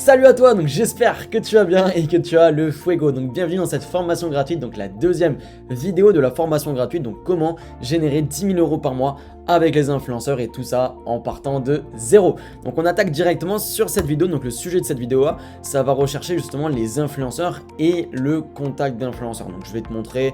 Salut à toi, donc j'espère que tu vas bien et que tu as le fuego. Donc bienvenue dans cette formation gratuite, donc la deuxième vidéo de la formation gratuite. Donc comment générer 10 000 € par mois avec les influenceurs et tout ça en partant de zéro. Donc on attaque directement sur cette vidéo. Donc le sujet de cette vidéo, ça va rechercher justement les influenceurs et le contact d'influenceurs. Donc je vais te montrer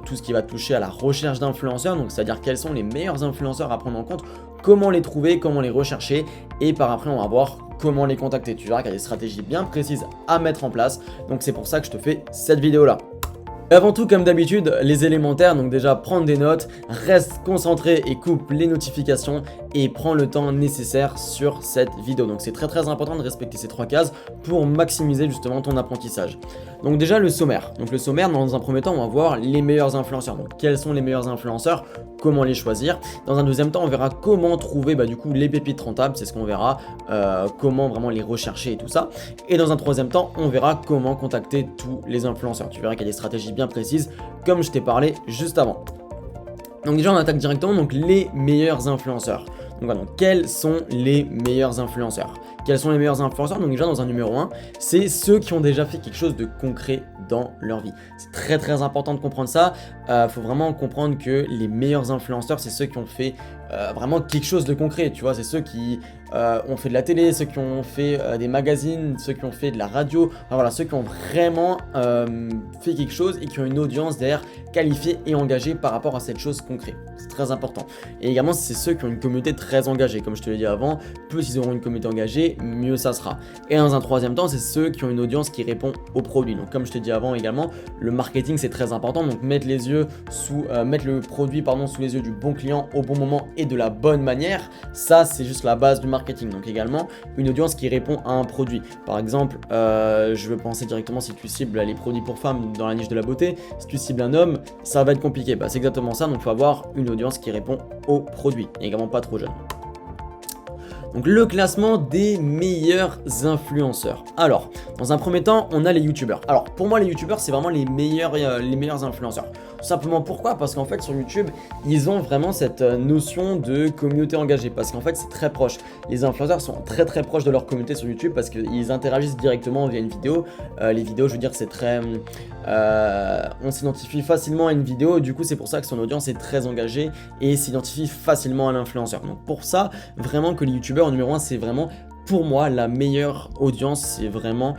tout ce qui va toucher à la recherche d'influenceurs. Donc c'est-à-dire quels sont les meilleurs influenceurs à prendre en compte, comment les trouver, comment les rechercher, et par après on va voir comment les contacter. Tu verras qu'il y a des stratégies bien précises à mettre en place, donc c'est pour ça que je te fais cette vidéo là. Avant tout, comme d'habitude, les élémentaires, donc déjà prendre des notes, reste concentré et coupe les notifications et prends le temps nécessaire sur cette vidéo. Donc c'est très important de respecter ces trois cases pour maximiser justement ton apprentissage. Donc déjà le sommaire. Donc le sommaire, dans un premier temps, on va voir les meilleurs influenceurs. Donc quels sont les meilleurs influenceurs, comment les choisir. Dans un deuxième temps, on verra comment trouver du coup les pépites rentables, c'est ce qu'on verra, comment vraiment les rechercher et tout ça. Et dans un troisième temps, on verra comment contacter tous les influenceurs. Tu verras qu'il y a des stratégies bien précises comme je t'ai parlé juste avant. Donc déjà on attaque directement donc les meilleurs influenceurs. Donc voilà, donc quels sont les meilleurs influenceurs? Quels sont les meilleurs influenceurs? Donc déjà dans un numéro 1, c'est ceux qui ont déjà fait quelque chose de concret dans leur vie. C'est très important de comprendre ça. Faut vraiment comprendre que les meilleurs influenceurs, c'est ceux qui ont fait vraiment quelque chose de concret, tu vois. C'est ceux qui ont fait de la télé, ceux qui ont fait des magazines, ceux qui ont fait de la radio, enfin, voilà, ceux qui ont vraiment fait quelque chose et qui ont une audience derrière qualifiée et engagée par rapport à cette chose concrète. C'est très important. Et également, c'est ceux qui ont une communauté très engagée. Comme je te l'ai dit avant, plus ils auront une communauté engagée, mieux ça sera. Et dans un troisième temps, c'est ceux qui ont une audience qui répond aux produits. Donc comme je t'ai dit avant également, le marketing c'est très important. Donc mettre le produit sous les yeux du bon client au bon moment et de la bonne manière, ça c'est juste la base du marketing. Donc également une audience qui répond à un produit. Par exemple, je veux penser directement si tu cibles les produits pour femmes dans la niche de la beauté, si tu cibles un homme, ça va être compliqué. C'est exactement ça. Donc il faut avoir une audience qui répond aux produits et également pas trop jeune. Donc le classement des meilleurs influenceurs. Alors, dans un premier temps, on a les youtubeurs. Alors, pour moi, les youtubeurs, c'est vraiment les meilleurs influenceurs. Tout simplement pourquoi? Parce qu'en fait, sur YouTube, ils ont vraiment cette notion de communauté engagée. Parce qu'en fait, c'est très proche. Les influenceurs sont très proches de leur communauté sur YouTube parce qu'ils interagissent directement via une vidéo. Les vidéos, je veux dire, c'est très... on s'identifie facilement à une vidéo. Du coup, c'est pour ça que son audience est très engagée et s'identifie facilement à l'influenceur. Donc pour ça, vraiment que les youtubeurs en numéro 1, c'est vraiment pour moi la meilleure audience. C'est vraiment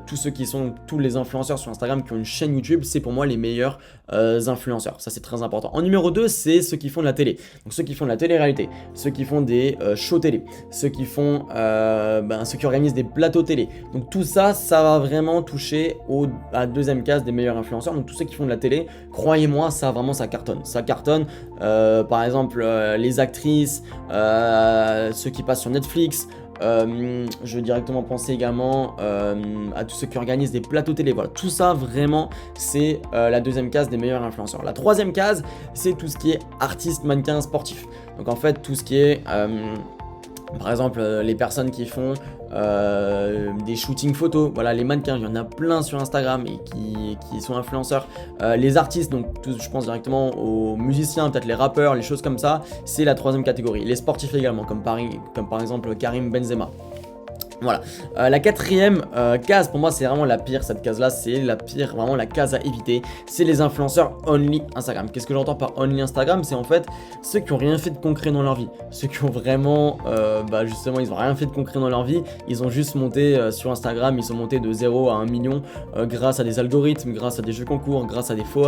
tous les influenceurs sur Instagram qui ont une chaîne YouTube, c'est pour moi les meilleurs influenceurs. Ça c'est très important. En numéro 2, c'est ceux qui font de la télé. Donc ceux qui font de la télé-réalité, ceux qui font des shows télé, ceux qui font ceux qui organisent des plateaux télé. Donc tout ça, ça va vraiment toucher à la deuxième case des meilleurs influenceurs. Donc tous ceux qui font de la télé, croyez-moi, ça vraiment ça cartonne. Ça cartonne. Par exemple les actrices, ceux qui passent sur Netflix. Je veux directement penser également à tous ceux qui organisent des plateaux télé. Voilà, tout ça vraiment c'est la deuxième case des meilleurs influenceurs. La troisième case, c'est tout ce qui est artiste, mannequin, sportif. Donc en fait tout ce qui est par exemple les personnes qui font des shootings photos, voilà, les mannequins, il y en a plein sur Instagram et qui sont influenceurs. Les artistes, donc je pense directement aux musiciens, peut-être les rappeurs, les choses comme ça, c'est la troisième catégorie. Les sportifs également, comme par exemple Karim Benzema. Voilà, la quatrième case pour moi c'est vraiment la pire. Cette case là c'est la pire, vraiment la case à éviter. C'est les influenceurs only Instagram. Qu'est-ce que j'entends par only Instagram? C'est en fait ceux qui ont rien fait de concret dans leur vie, ceux qui ont vraiment justement ils ont rien fait de concret dans leur vie. Ils ont juste monté sur Instagram, ils sont montés de 0 à 1 million grâce à des algorithmes, grâce à des jeux concours, grâce à des faux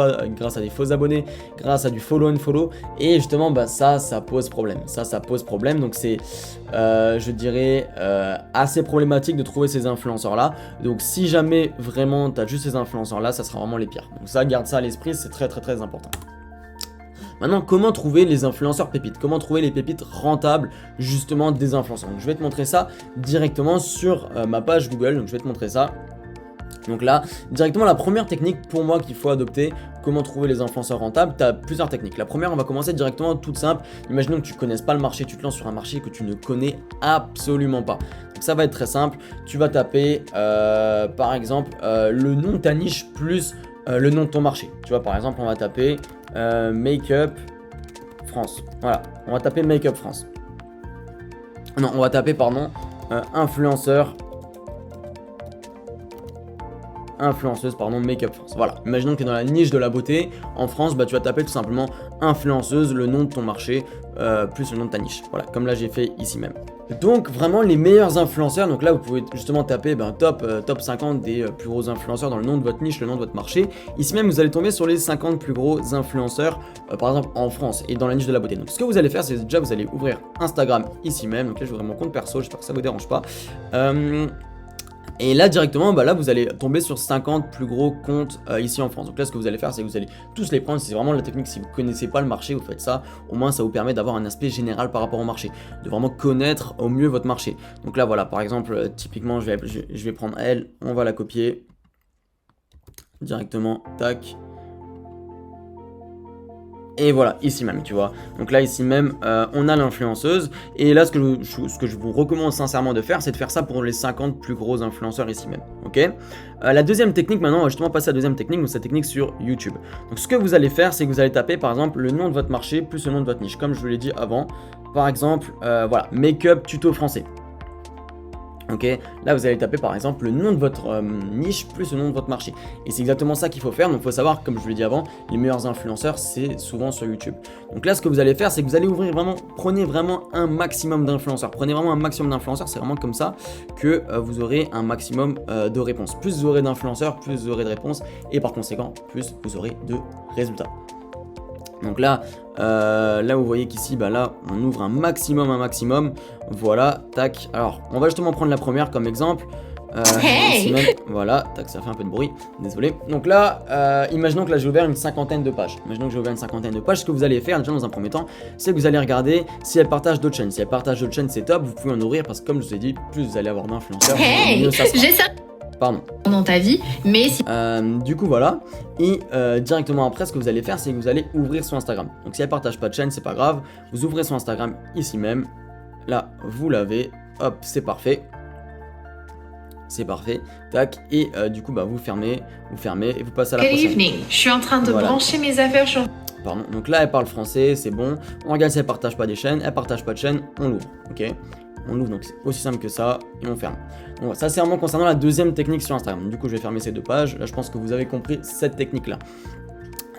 abonnés, grâce à du follow and follow. Et justement ça pose problème. Ça pose problème. Donc c'est je dirais assez problématique de trouver ces influenceurs là. Donc si jamais vraiment tu as juste ces influenceurs là, ça sera vraiment les pires. Donc ça, garde ça à l'esprit, c'est très important. Maintenant, comment trouver les influenceurs pépites? Comment trouver les pépites rentables justement des influenceurs? Donc je vais te montrer ça directement sur ma page Google. Donc je vais te montrer ça. Donc là, directement la première technique pour moi qu'il faut adopter, comment trouver les influenceurs rentables, tu as plusieurs techniques. La première, on va commencer directement toute simple. Imaginons que tu ne connaisses pas le marché, tu te lances sur un marché que tu ne connais absolument pas. Donc ça va être très simple, tu vas taper par exemple le nom de ta niche plus le nom de ton marché. Tu vois, par exemple, on va taper Make-up France. Voilà, on va taper Make-up France. Non, on va taper, pardon, influenceur influenceuse, pardon, Make-up France. Voilà, imaginons que tu es dans la niche de la beauté. En France, bah, tu vas taper tout simplement influenceuse, le nom de ton marché, plus le nom de ta niche. Voilà, comme là j'ai fait ici même. Donc vraiment les meilleurs influenceurs, donc là vous pouvez justement taper top 50 des plus gros influenceurs dans le nom de votre niche, le nom de votre marché. Ici même vous allez tomber sur les 50 plus gros influenceurs par exemple en France et dans la niche de la beauté. Donc ce que vous allez faire, c'est déjà vous allez ouvrir Instagram ici même. Donc là je vais ouvrir mon compte perso, j'espère que ça vous dérange pas. Et là directement, bah là vous allez tomber sur 50 plus gros comptes ici en France. Donc là ce que vous allez faire, c'est que vous allez tous les prendre. C'est vraiment la technique, si vous connaissez pas le marché, vous faites ça. Au moins ça vous permet d'avoir un aspect général par rapport au marché, de vraiment connaître au mieux votre marché. Donc là voilà, par exemple, typiquement je vais prendre elle, on va la copier directement, tac. Et voilà, ici même, tu vois. Donc là, ici même, on a l'influenceuse. Et là, ce que je vous recommande sincèrement de faire, c'est de faire ça pour les 50 plus gros influenceurs ici même. Ok. La deuxième technique, maintenant, on va justement passer à la deuxième technique, donc cette technique sur YouTube. Donc ce que vous allez faire, c'est que vous allez taper, par exemple, le nom de votre marché plus le nom de votre niche, comme je vous l'ai dit avant. Par exemple, voilà, make-up tuto français. Ok, là vous allez taper par exemple le nom de votre niche plus le nom de votre marché. Et c'est exactement ça qu'il faut faire. Donc il faut savoir, comme je vous l'ai dit avant, les meilleurs influenceurs c'est souvent sur YouTube. Donc là ce que vous allez faire, c'est que vous allez ouvrir vraiment, prenez vraiment un maximum d'influenceurs. Prenez vraiment un maximum d'influenceurs, c'est vraiment comme ça que vous aurez un maximum de réponses. Plus vous aurez d'influenceurs, plus vous aurez de réponses. Et par conséquent, plus vous aurez de résultats. Donc là, vous voyez qu'ici, bah là, on ouvre un maximum. Voilà, tac. Alors, on va justement prendre la première comme exemple. Ici même, voilà, tac, ça fait un peu de bruit, désolé. Donc là, imaginons que là j'ai ouvert une cinquantaine de pages. Ce que vous allez faire déjà dans un premier temps, c'est que vous allez regarder si elle partage d'autres chaînes. Si elle partage d'autres chaînes, c'est top, vous pouvez en ouvrir parce que comme je vous ai dit, plus vous allez avoir d'influenceurs, mieux ça sera. Pardon. Dans ta vie, mais si... du coup voilà, et directement après ce que vous allez faire, c'est que vous allez ouvrir son Instagram. Donc si elle partage pas de chaîne, c'est pas grave, vous ouvrez son Instagram ici même, là vous l'avez, hop, c'est parfait, tac, et du coup bah vous fermez et vous passez à la prochaine. Good evening, je suis en train de brancher mes affaires sur... Pardon, donc là elle parle français, c'est bon, on regarde si elle partage pas des chaînes, elle partage pas de chaîne, on l'ouvre, ok. On l'ouvre, donc c'est aussi simple que ça, et on ferme. Donc ça c'est vraiment concernant la deuxième technique sur Instagram. Du coup je vais fermer ces deux pages, là je pense que vous avez compris cette technique là.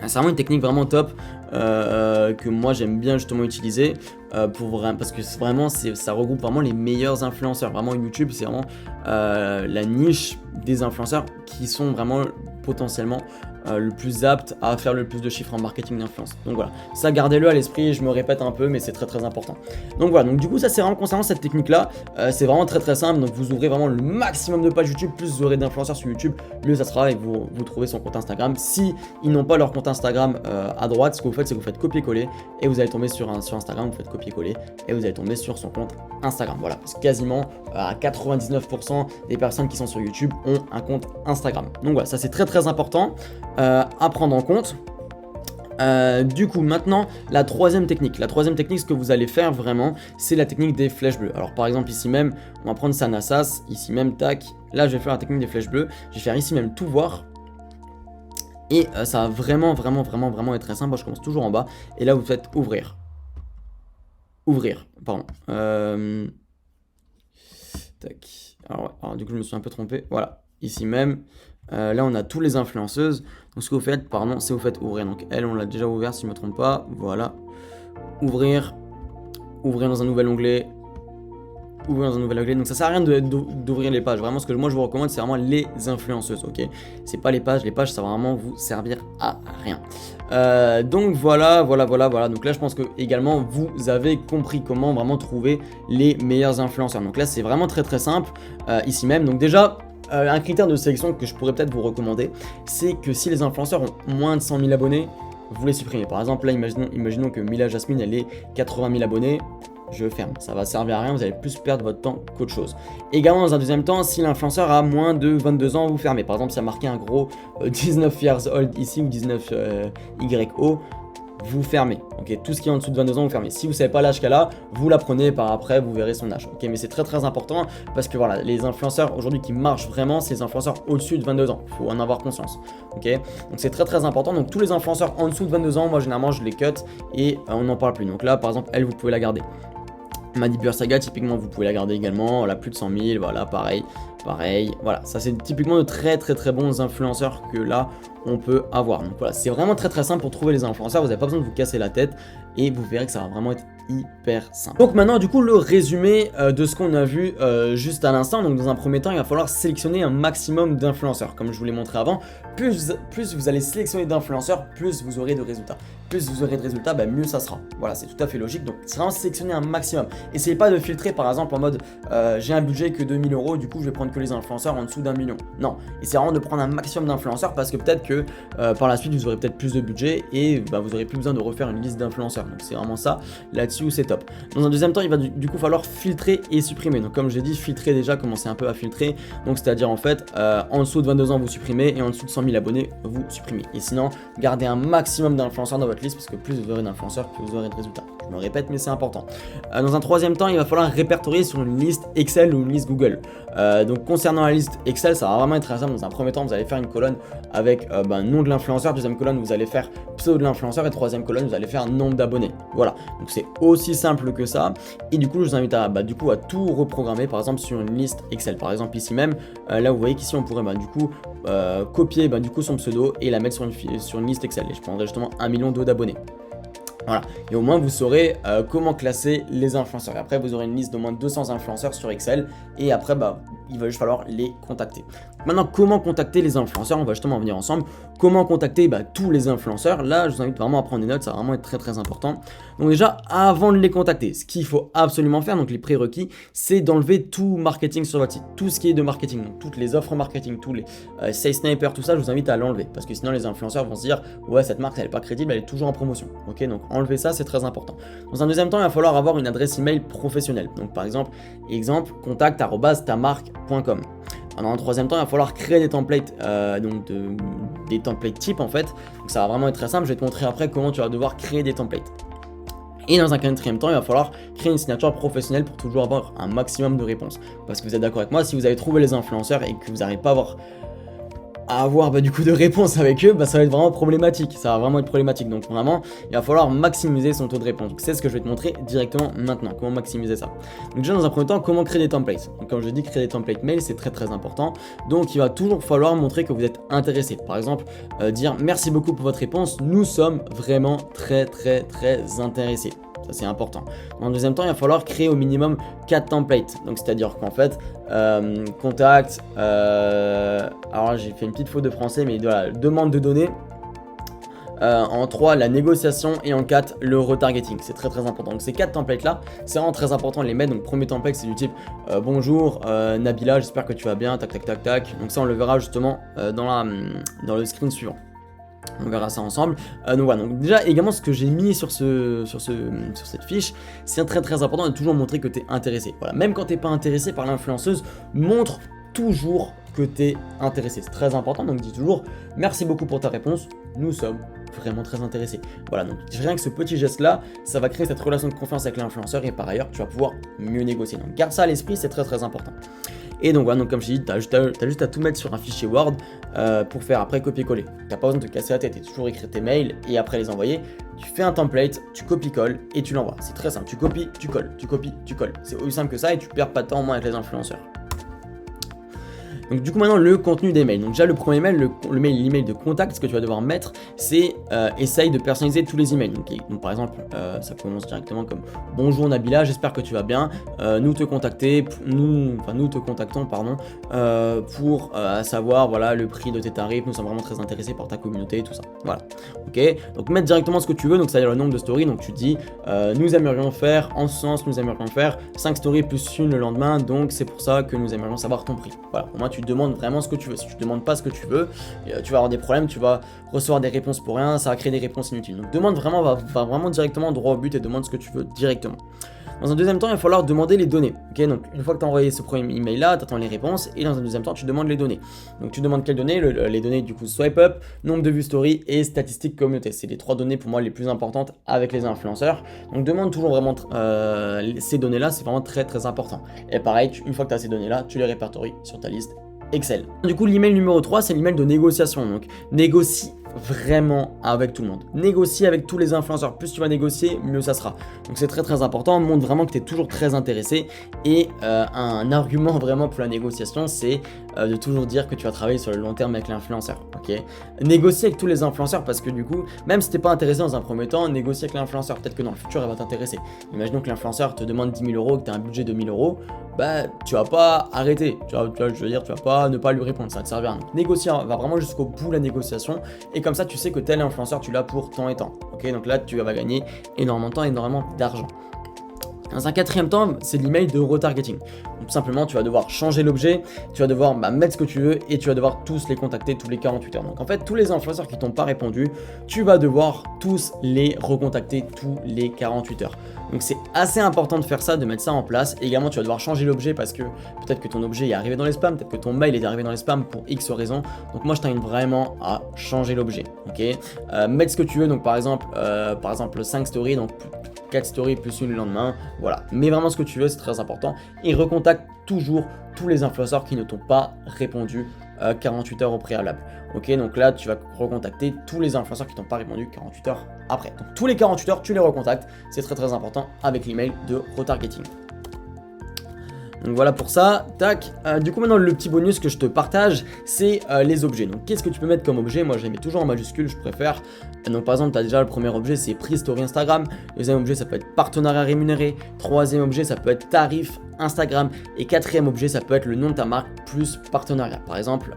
C'est vraiment une technique vraiment top que moi j'aime bien justement utiliser parce que vraiment ça regroupe vraiment les meilleurs influenceurs. Vraiment YouTube c'est vraiment la niche des influenceurs qui sont vraiment potentiellement le plus apte à faire le plus de chiffres en marketing d'influence. Donc voilà, ça gardez-le à l'esprit, je me répète un peu mais c'est très important. Donc voilà, donc du coup ça c'est vraiment concernant cette technique là, c'est vraiment très simple. Donc vous ouvrez vraiment le maximum de pages YouTube, plus vous aurez d'influenceurs sur YouTube, mieux ça sera et vous trouvez son compte Instagram. Si ils n'ont pas leur compte Instagram à droite, ce que vous faites c'est que vous faites copier-coller et vous allez tomber sur Instagram, vous faites copier-coller et vous allez tomber sur son compte Instagram. Voilà, parce que quasiment à 99% des personnes qui sont sur YouTube ont un compte Instagram. Donc voilà, ça c'est très important à prendre en compte. Du coup maintenant la troisième technique, ce que vous allez faire vraiment, c'est la technique des flèches bleues. Alors par exemple ici même, on va prendre Sanassas, ici même, tac, là je vais faire la technique des flèches bleues, je vais faire ici même tout voir. Et ça va vraiment être très simple. Moi je commence toujours en bas et là vous faites ouvrir, pardon, tac, alors du coup je me suis un peu trompé, voilà, ici même. Là on a tous les influenceuses. Donc ce que vous faites, pardon, c'est vous faites ouvrir. Donc elle on l'a déjà ouvert si je ne me trompe pas. Voilà. Ouvrir dans un nouvel onglet. Donc ça sert à rien d'ouvrir les pages. Vraiment ce que moi je vous recommande c'est vraiment les influenceuses. Ok. C'est pas les pages ça va vraiment vous servir à rien. Donc voilà. Donc là je pense que également vous avez compris comment vraiment trouver les meilleurs influenceurs. Donc là c'est vraiment très simple ici même. Donc déjà un critère de sélection que je pourrais peut-être vous recommander, c'est que si les influenceurs ont moins de 100 000 abonnés, vous les supprimez. Par exemple, là, imaginons que Mila Jasmine, elle ait 80 000 abonnés, je ferme. Ça va servir à rien, vous allez plus perdre votre temps qu'autre chose. Également, dans un deuxième temps, si l'influenceur a moins de 22 ans, vous fermez. Par exemple, si il y a marqué un gros 19 years old ici ou 19 YO, vous fermez, ok, tout ce qui est en dessous de 22 ans vous fermez. Si vous savez pas l'âge qu'elle a, vous la prenez par après, vous verrez son âge, ok, mais c'est très important parce que voilà, les influenceurs aujourd'hui qui marchent vraiment, c'est les influenceurs au-dessus de 22 ans, faut en avoir conscience, ok, donc c'est très important. Donc tous les influenceurs en dessous de 22 ans, moi généralement je les cut et on n'en parle plus. Donc là par exemple elle, vous pouvez la garder. Madi Bursaga typiquement vous pouvez la garder également, elle a plus de 100 000, voilà pareil, pareil, voilà, ça c'est typiquement de très bons influenceurs que là on peut avoir. Donc voilà, c'est vraiment très simple pour trouver les influenceurs, vous n'avez pas besoin de vous casser la tête et vous verrez que ça va vraiment être hyper simple. Donc maintenant du coup le résumé de ce qu'on a vu juste à l'instant. Donc dans un premier temps il va falloir sélectionner un maximum d'influenceurs. Comme je vous l'ai montré avant, plus vous allez sélectionner d'influenceurs, plus vous aurez de résultats. Plus vous aurez de résultats, bah, mieux ça sera. Voilà, c'est tout à fait logique. Donc c'est vraiment sélectionner un maximum. Essayez pas de filtrer par exemple en mode j'ai un budget que 2000 €, du coup je vais prendre que les influenceurs en dessous d'1 million. Non, essayez vraiment de prendre un maximum d'influenceurs parce que peut-être que par la suite vous aurez peut-être plus de budget et bah, vous aurez plus besoin de refaire une liste d'influenceurs. Donc c'est vraiment ça là-dessus où c'est top. Dans un deuxième temps, il va du coup falloir filtrer et supprimer. Donc comme j'ai dit, filtrer déjà, commencez un peu à filtrer. Donc c'est-à-dire en fait en dessous de 22 ans vous supprimez et en dessous de 100 000 abonnés vous supprimez. Et sinon, gardez un maximum d'influenceurs dans votre liste parce que plus vous aurez d'influenceurs, plus vous aurez de résultats. Je me répète, mais c'est important. Dans un troisième temps, il va falloir répertorier sur une liste Excel ou une liste Google. Donc concernant la liste Excel, ça va vraiment être très simple. Dans un premier temps, vous allez faire une colonne avec nom de l'influenceur. Deuxième colonne, vous allez faire pseudo de l'influenceur. Et troisième colonne, vous allez faire nombre d'abonnés. Voilà. Donc c'est aussi simple que ça. Et du coup, je vous invite à, à tout reprogrammer, par exemple sur une liste Excel. Par exemple ici même, là vous voyez qu'ici on pourrait copier son pseudo et la mettre sur une liste Excel. Et je prendrai justement 1 million d'abonnés. Voilà, et au moins vous saurez comment classer les influenceurs. Et après vous aurez une liste d'au moins 200 influenceurs sur Excel et après il va juste falloir les contacter. Maintenant, comment contacter les influenceurs? On va justement en venir ensemble. Comment contacter tous les influenceurs? Là, je vous invite vraiment à prendre des notes, ça va vraiment être très important. Donc déjà, avant de les contacter, ce qu'il faut absolument faire, donc les prérequis, c'est d'enlever tout marketing sur votre site. Tout ce qui est de marketing, donc toutes les offres marketing, tous les sales snipers, tout ça, je vous invite à l'enlever. Parce que sinon les influenceurs vont se dire, ouais, cette marque elle est pas crédible, elle est toujours en promotion. Ok, donc enlever ça, c'est très important. Dans un deuxième temps, il va falloir avoir une adresse email professionnelle. Donc par exemple, contact@tamarque.com. Dans un troisième temps, il va falloir créer des templates, des templates types en fait. Donc ça va vraiment être très simple. Je vais te montrer après comment tu vas devoir créer des templates. Et dans un quatrième temps, il va falloir créer une signature professionnelle pour toujours avoir un maximum de réponses. Parce que vous êtes d'accord avec moi, si vous avez trouvé les influenceurs et que vous n'arrivez pas à avoir du coup de réponses avec eux, ça va être vraiment problématique. Ça va vraiment être problématique. Donc vraiment, il va falloir maximiser son taux de réponse. Donc c'est ce que je vais te montrer directement maintenant. Comment maximiser ça. Donc déjà dans un premier temps, comment créer des templates. Donc comme je dis, créer des templates mail, c'est très important. Donc il va toujours falloir montrer que vous êtes intéressé. Par exemple, dire merci beaucoup pour votre réponse. Nous sommes vraiment très intéressés. Ça c'est important. En deuxième temps, il va falloir créer au minimum 4 templates. Donc c'est-à-dire qu'en fait, contact, alors j'ai fait une petite faute de français, mais voilà, demande de données. En 3, la négociation et en 4, le retargeting. C'est très important. Donc ces 4 templates là, c'est vraiment très important de les mettre. Donc premier template, c'est du type bonjour Nabila, j'espère que tu vas bien, tac. Donc ça on le verra justement dans le screen suivant. On verra ça ensemble. Donc voilà, donc déjà également ce que j'ai mis sur cette fiche, c'est très important de toujours montrer que tu es intéressé. Voilà, même quand tu n'es pas intéressé par l'influenceuse, montre toujours que tu es intéressé. C'est très important, donc dis toujours merci beaucoup pour ta réponse, nous sommes vraiment très intéressés. Voilà, donc rien que ce petit geste là, ça va créer cette relation de confiance avec l'influenceur et par ailleurs tu vas pouvoir mieux négocier. Donc garde ça à l'esprit, c'est très important. Et donc voilà, donc comme je t'ai dit, t'as juste à tout mettre sur un fichier Word pour faire après copier-coller. T'as pas besoin de te casser la tête et toujours écrire tes mails et après les envoyer. Tu fais un template, tu copies-colles et tu l'envoies. C'est très simple, tu copies, tu colles, tu copies, tu colles. C'est aussi simple que ça et tu perds pas de temps au moins avec les influenceurs. Donc du coup maintenant le contenu des mails. Donc déjà le premier mail, l'email de contact, ce que tu vas devoir mettre, c'est essaye de personnaliser tous les emails. Donc par exemple, ça commence directement comme bonjour Nabila, j'espère que tu vas bien. Nous te contactons pour savoir voilà le prix de tes tarifs. Nous sommes vraiment très intéressés par ta communauté et tout ça. Voilà. Ok. Donc mettre directement ce que tu veux. Donc c'est-à-dire le nombre de stories. Donc tu dis nous aimerions faire en ce sens, nous aimerions faire 5 stories plus une le lendemain. Donc c'est pour ça que nous aimerions savoir ton prix. Voilà. Au moins tu demandes vraiment ce que tu veux. Si tu demandes pas ce que tu veux, tu vas avoir des problèmes, tu vas recevoir des réponses pour rien, ça va créer des réponses inutiles. Donc demande vraiment, va vraiment directement droit au but et demande ce que tu veux directement. Dans un deuxième temps, il va falloir demander les données. Ok, donc une fois que tu as envoyé ce premier email là, tu attends les réponses et dans un deuxième temps, tu demandes les données. Donc tu demandes quelles données? Les données du coup swipe up, nombre de vues story et statistiques communauté. C'est les 3 données pour moi les plus importantes avec les influenceurs. Donc demande toujours vraiment ces données là, c'est vraiment très important. Et pareil, une fois que tu as ces données là, tu les répertories sur ta liste Excel. Du coup, l'email numéro 3, c'est l'email de négociation. Donc, négocie vraiment avec tout le monde. Négocie avec tous les influenceurs. Plus tu vas négocier, mieux ça sera. Donc c'est très très important. Montre vraiment que tu es toujours très intéressé. Et un argument vraiment pour la négociation, c'est de toujours dire que tu vas travailler sur le long terme avec l'influenceur. Ok. Négocier avec tous les influenceurs parce que du coup, même si t'es pas intéressé dans un premier temps, négocier avec l'influenceur. Peut-être que dans le futur, elle va t'intéresser. Imaginons que l'influenceur te demande 10 000 euros, que tu as un budget de 1 000 euros. Bah, tu vas pas arrêter. Tu vas, je veux dire, tu vas pas ne pas lui répondre. Ça te servir. Donc, négocier va vraiment jusqu'au bout de la négociation. Et comme ça, tu sais que tel influenceur, tu l'as pour temps et temps. Ok, donc là, tu vas gagner énormément de temps, énormément d'argent. Dans un quatrième temps, c'est l'email de retargeting. Donc simplement, tu vas devoir changer l'objet, tu vas devoir mettre ce que tu veux et tu vas devoir tous les contacter tous les 48 heures. Donc en fait, tous les influenceurs qui t'ont pas répondu, tu vas devoir tous les recontacter tous les 48 heures. Donc c'est assez important de faire ça, de mettre ça en place. Et également, tu vas devoir changer l'objet parce que peut-être que ton objet est arrivé dans les spams, peut-être que ton mail est arrivé dans les spams pour X raisons. Donc moi, je t'invite vraiment à changer l'objet. Ok, mettre ce que tu veux. Donc par exemple 5 stories, donc 4 stories plus une le lendemain, voilà. Mais vraiment ce que tu veux, c'est très important. Et recontacte toujours tous les influenceurs qui ne t'ont pas répondu 48 heures au préalable. Ok, donc là, tu vas recontacter tous les influenceurs qui t'ont pas répondu 48 heures après. Donc tous les 48 heures, tu les recontactes. C'est très très important avec l'email de retargeting. Donc voilà pour ça, tac. Du coup maintenant le petit bonus que je te partage, c'est les objets. Donc qu'est-ce que tu peux mettre comme objet? Moi je les mets toujours en majuscule, je préfère. Donc par exemple tu as déjà le premier objet, c'est prise story Instagram. Le deuxième objet ça peut être partenariat rémunéré. Troisième objet ça peut être tarif Instagram. Et quatrième objet ça peut être le nom de ta marque plus partenariat. Par exemple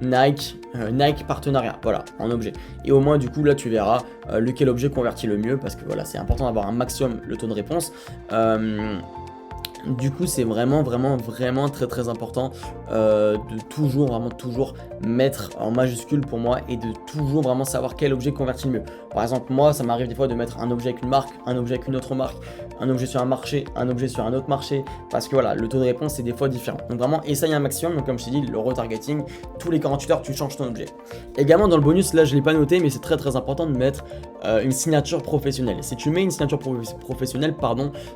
Nike partenariat, voilà, en objet. Et au moins du coup là tu verras lequel objet convertit le mieux, parce que voilà, c'est important d'avoir un maximum le taux de réponse. Du coup c'est vraiment très très important de toujours mettre en majuscule pour moi, et de toujours vraiment savoir quel objet convertit le mieux. Par exemple moi ça m'arrive des fois de mettre un objet avec une marque, un objet avec une autre marque, un objet sur un marché, un objet sur un autre marché, parce que voilà, le taux de réponse c'est des fois différent. Donc vraiment essaye un maximum. Donc comme je t'ai dit, le retargeting, tous les 48 heures tu changes ton objet. Également dans le bonus, là je l'ai pas noté mais c'est très très important de mettre une signature professionnelle. Si tu mets une signature professionnelle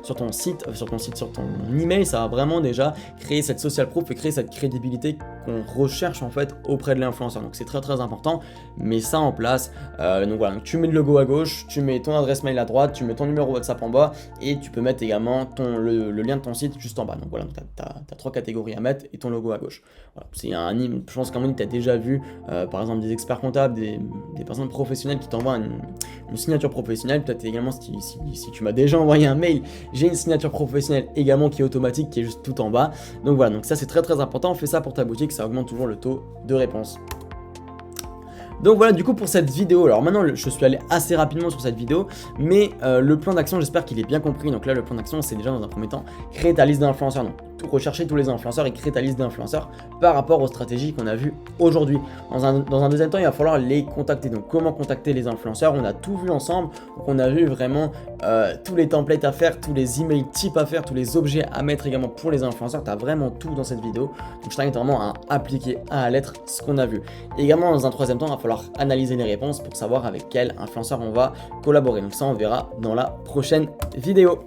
sur ton site, sur ton email, ça va vraiment déjà créer cette social proof et créer cette crédibilité qu'on recherche en fait auprès de l'influenceur. Donc c'est très très important, mets ça en place. Donc voilà, donc tu mets le logo à gauche, tu mets ton adresse mail à droite, tu mets ton numéro WhatsApp en bas, et tu peux mettre également le lien de ton site juste en bas. Donc voilà, tu as 3 catégories à mettre et ton logo à gauche. Voilà, je pense qu'à un moment tu as déjà vu par exemple des experts comptables, des personnes professionnelles qui t'envoient une signature professionnelle. Peut-être également si tu m'as déjà envoyé un mail, j'ai une signature professionnelle également qui est automatique, qui est juste tout en bas. Donc voilà, donc ça c'est très très important. Fais ça pour ta boutique, ça augmente toujours le taux de réponse. Donc voilà du coup pour cette vidéo. Alors maintenant je suis allé assez rapidement sur cette vidéo, mais le plan d'action, j'espère qu'il est bien compris. Donc là le plan d'action, c'est déjà dans un premier temps créer ta liste d'influenceurs. Donc rechercher tous les influenceurs et créer ta liste d'influenceurs par rapport aux stratégies qu'on a vues aujourd'hui. Dans un deuxième temps, il va falloir les contacter. Donc comment contacter les influenceurs, on a tout vu ensemble. Donc on a vu vraiment tous les templates à faire, tous les emails types à faire, tous les objets à mettre également pour les influenceurs. Tu as vraiment tout dans cette vidéo. Donc je t'invite vraiment à appliquer à la lettre ce qu'on a vu. Et également dans un troisième temps, il va falloir analyser les réponses pour savoir avec quel influenceur on va collaborer. Donc ça on verra dans la prochaine vidéo.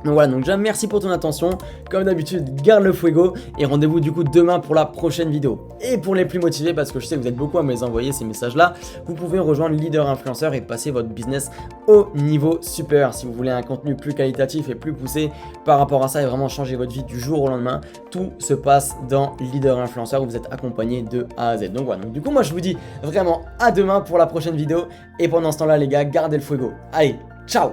Donc voilà, donc déjà merci pour ton attention. Comme d'habitude, garde le fuego et rendez-vous du coup demain pour la prochaine vidéo. Et pour les plus motivés, parce que je sais que vous êtes beaucoup à me les envoyer ces messages là, vous pouvez rejoindre Leader Influenceur et passer votre business au niveau supérieur. Si vous voulez un contenu plus qualitatif et plus poussé par rapport à ça et vraiment changer votre vie du jour au lendemain, tout se passe dans Leader Influenceur où vous êtes accompagné de A à Z. Donc voilà, donc du coup moi je vous dis vraiment à demain pour la prochaine vidéo. Et pendant ce temps là les gars, gardez le fuego. Allez, ciao!